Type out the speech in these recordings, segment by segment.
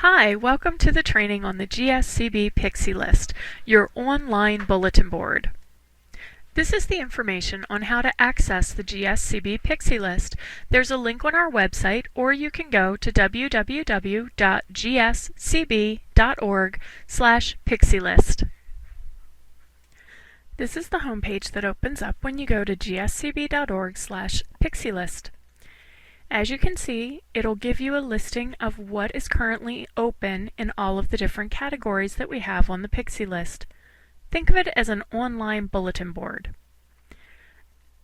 Hi, welcome to the training on the GSCB Pixie list, your online bulletin board. This is the information on how to access the GSCB Pixie list. There's a link on our website, or you can go to www.gscb.org/pixielist. This is the homepage that opens up when you go to gscb.org/pixielist. As you can see, it'll give you a listing of what is currently open in all of the different categories that we have on the Pixie list. Think of it as an online bulletin board.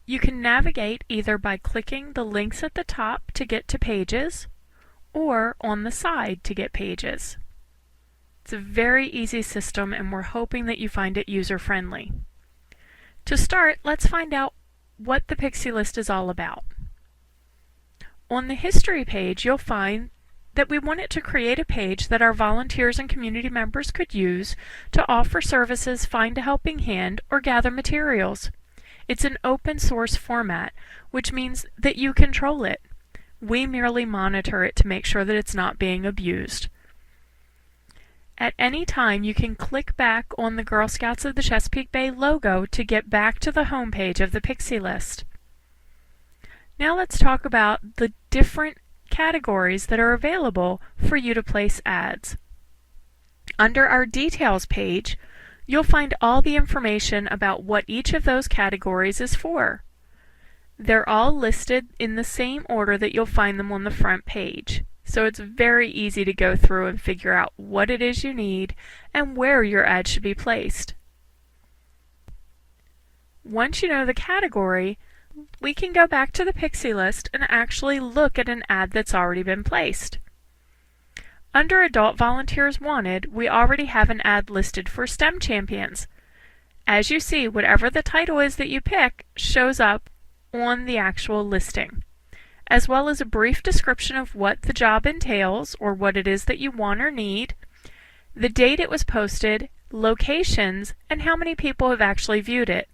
You can navigate either by clicking the links at the top to get to pages, or on the side to get pages. It's a very easy system, and we're hoping that you find it user-friendly. To start, let's find out what the Pixie list is all about. On the history page, you'll find that we wanted to create a page that our volunteers and community members could use to offer services, find a helping hand, or gather materials. It's an open source format, which means that you control it. We merely monitor it to make sure that it's not being abused. At any time, you can click back on the Girl Scouts of the Chesapeake Bay logo to get back to the home page of the Pixie list. Now let's talk about the different categories that are available for you to place ads. Under our details page, you'll find all the information about what each of those categories is for. They're all listed in the same order that you'll find them on the front page. So it's very easy to go through and figure out what it is you need and where your ad should be placed. Once you know the category, we can go back to the Pixie list and actually look at an ad that's already been placed. Under Adult Volunteers Wanted, we already have an ad listed for STEM champions. As you see, whatever the title is that you pick shows up on the actual listing, as well as a brief description of what the job entails or what it is that you want or need, the date it was posted, locations, and how many people have actually viewed it.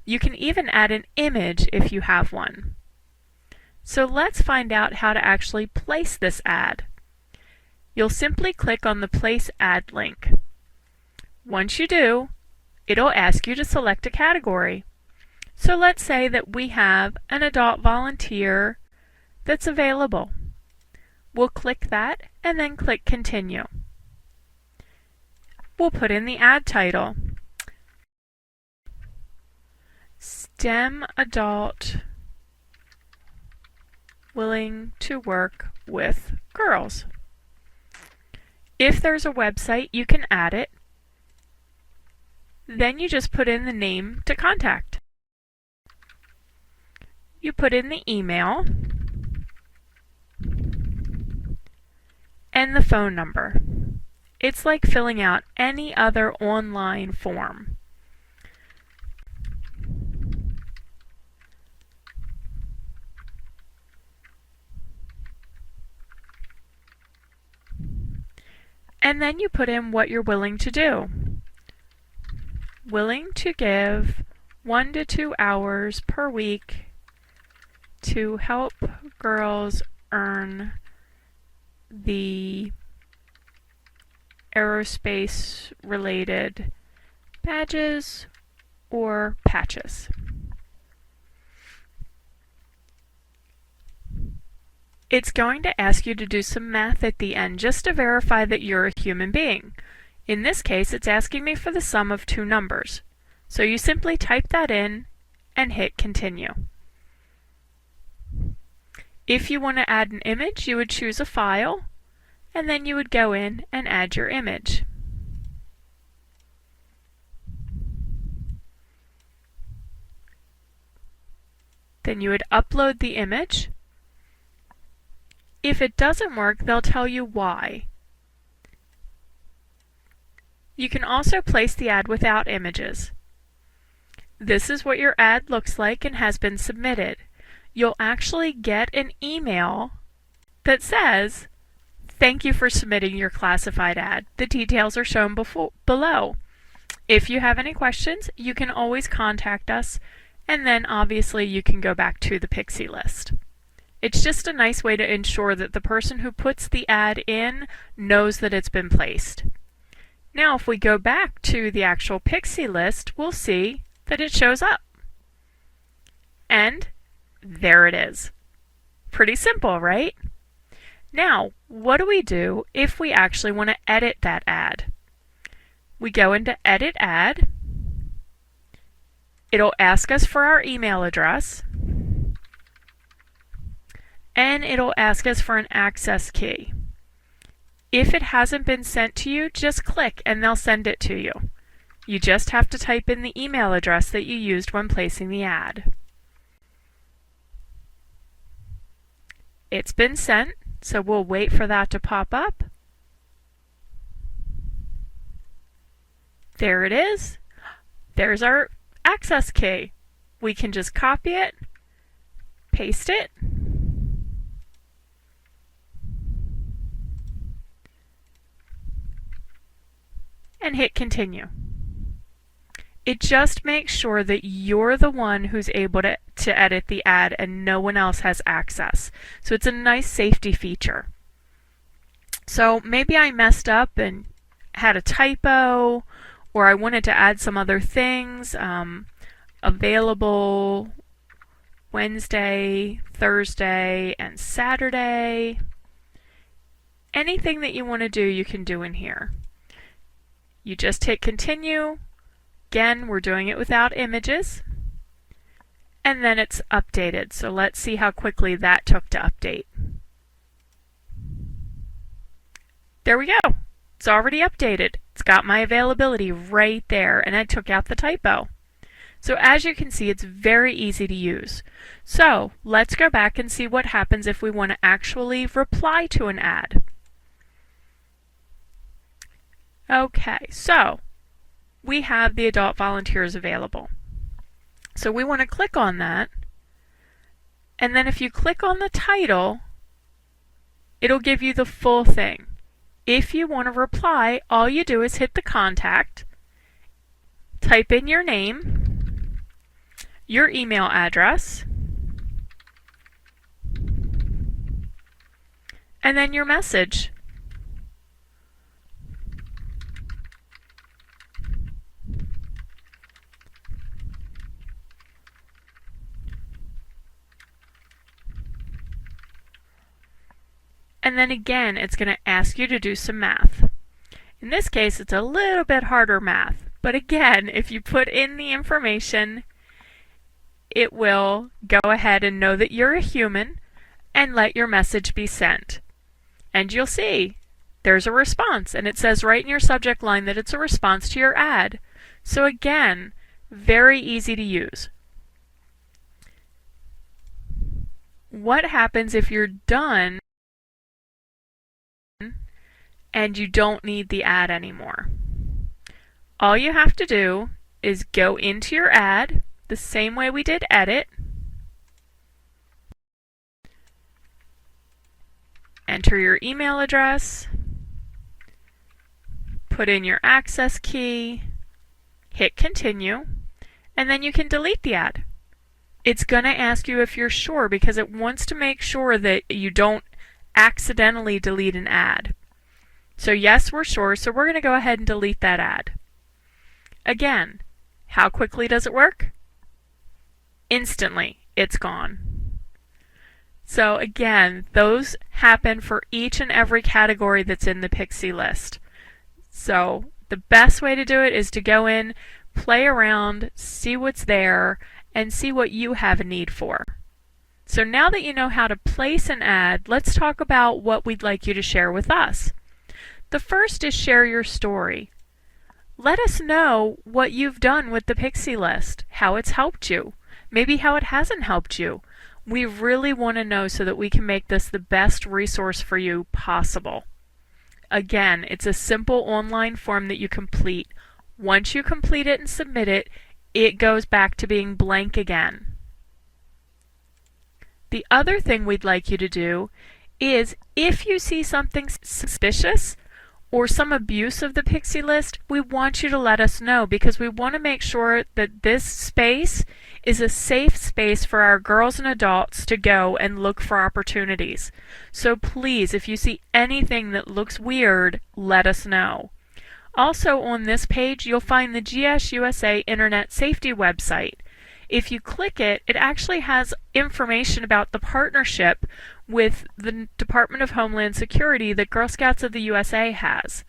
You can even add an image if you have one. So let's find out how to actually place this ad. You'll simply click on the Place Ad link. Once you do, it'll ask you to select a category. So let's say that we have an adult volunteer that's available. We'll click that and then click Continue. We'll put in the ad title. STEM adult willing to work with girls. If there's a website, you can add it. Then you just put in the name to contact. You put in the email and the phone number. It's like filling out any other online form. And then you put in what you're willing to do. Willing to give 1 to 2 hours per week to help girls earn the aerospace related badges or patches. It's going to ask you to do some math at the end just to verify that you're a human being. In this case, it's asking me for the sum of two numbers. So you simply type that in and hit Continue. If you want to add an image, you would choose a file, and then you would go in and add your image. Then you would upload the image. If it doesn't work, they'll tell you why. You can also place the ad without images. This is what your ad looks like and has been submitted. You'll actually get an email that says, "Thank you for submitting your classified ad. The details are shown below. If you have any questions, you can always contact us, and then obviously you can go back to the Pixie list." It's just a nice way to ensure that the person who puts the ad in knows that it's been placed. Now if we go back to the actual Pixie list, we'll see that it shows up. And there it is. Pretty simple, right? Now, what do we do if we actually want to edit that ad? We go into Edit Ad. It'll ask us for our email address. And it'll ask us for an access key. If it hasn't been sent to you, just click and they'll send it to you. You just have to type in the email address that you used when placing the ad. It's been sent, so we'll wait for that to pop up. There it is. There's our access key. We can just copy it, paste it, and hit continue. It just makes sure that you're the one who's able to edit the ad and no one else has access. So it's a nice safety feature. So maybe I messed up and had a typo, or I wanted to add some other things, available Wednesday, Thursday, and Saturday. Anything that you want to do, you can do in here. You just hit continue. Again, we're doing it without images. And then it's updated. So let's see how quickly that took to update. There we go. It's already updated. It's got my availability right there, and I took out the typo. So as you can see, it's very easy to use. So let's go back and see what happens if we want to actually reply to an ad. Okay, so we have the adult volunteers available. So we want to click on that, and then if you click on the title, it'll give you the full thing. If you want to reply, all you do is hit the contact, type in your name, your email address, and then your message. And then again, it's going to ask you to do some math. In this case, it's a little bit harder math. But again, if you put in the information, it will go ahead and know that you're a human and let your message be sent. And you'll see there's a response, and it says right in your subject line that it's a response to your ad. So again, very easy to use. What happens if you're done and you don't need the ad anymore? All you have to do is go into your ad the same way we did edit, enter your email address, put in your access key, hit continue, and then you can delete the ad. It's going to ask you if you're sure because it wants to make sure that you don't accidentally delete an ad. So yes, we're sure, so we're going to go ahead and delete that ad. Again, how quickly does it work? Instantly, it's gone. So again, those happen for each and every category that's in the Pixie list. So the best way to do it is to go in, play around, see what's there, and see what you have a need for. So now that you know how to place an ad, let's talk about what we'd like you to share with us. The first is share your story. Let us know what you've done with the Pixie list, how it's helped you, maybe how it hasn't helped you. We really want to know so that we can make this the best resource for you possible. Again, it's a simple online form that you complete. Once you complete it and submit it, it goes back to being blank again. The other thing we'd like you to do is if you see something suspicious or some abuse of the Pixie list, we want you to let us know, because we want to make sure that this space is a safe space for our girls and adults to go and look for opportunities. So please, if you see anything that looks weird, let us know. Also on this page, you'll find the GSUSA Internet Safety website. If you click it, it actually has information about the partnership with the Department of Homeland Security that Girl Scouts of the USA has.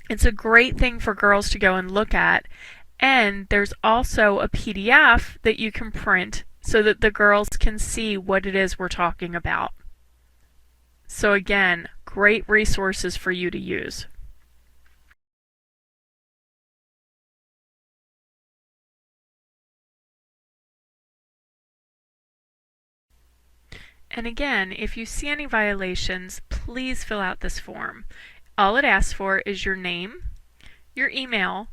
It's a great thing for girls to go and look at, and there's also a PDF that you can print so that the girls can see what it is we're talking about. So again, great resources for you to use. And again, if you see any violations, please fill out this form. All it asks for is your name, your email,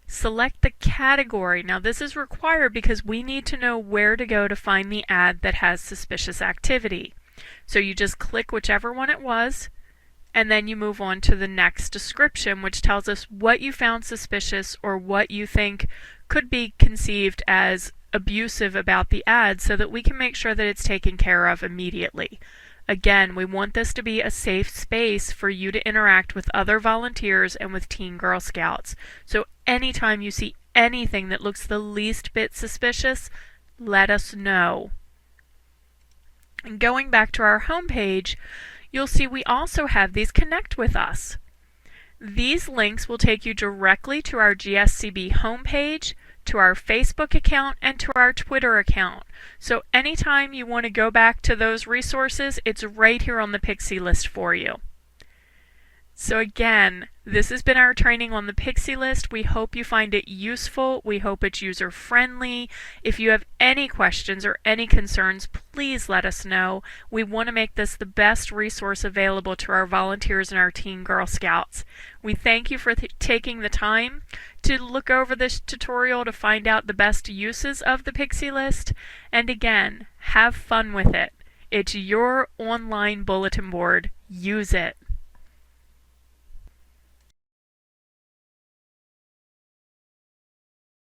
select the category. Now this is required because we need to know where to go to find the ad that has suspicious activity. So you just click whichever one it was, and then you move on to the next description, which tells us what you found suspicious or what you think could be conceived as abusive about the ad, so that we can make sure that it's taken care of immediately. Again, we want this to be a safe space for you to interact with other volunteers and with Teen Girl Scouts. So anytime you see anything that looks the least bit suspicious, let us know. And going back to our homepage, you'll see we also have these Connect with Us. These links will take you directly to our GSCB homepage, to our Facebook account, and to our Twitter account. So anytime you want to go back to those resources, it's right here on the Pixie list for you. So again, this has been our training on the Pixie list. We hope you find it useful. We hope it's user friendly. If you have any questions or any concerns, please let us know. We want to make this the best resource available to our volunteers and our Teen Girl Scouts. We thank you for taking the time to look over this tutorial to find out the best uses of the Pixie list. And again, have fun with it. It's your online bulletin board. Use it.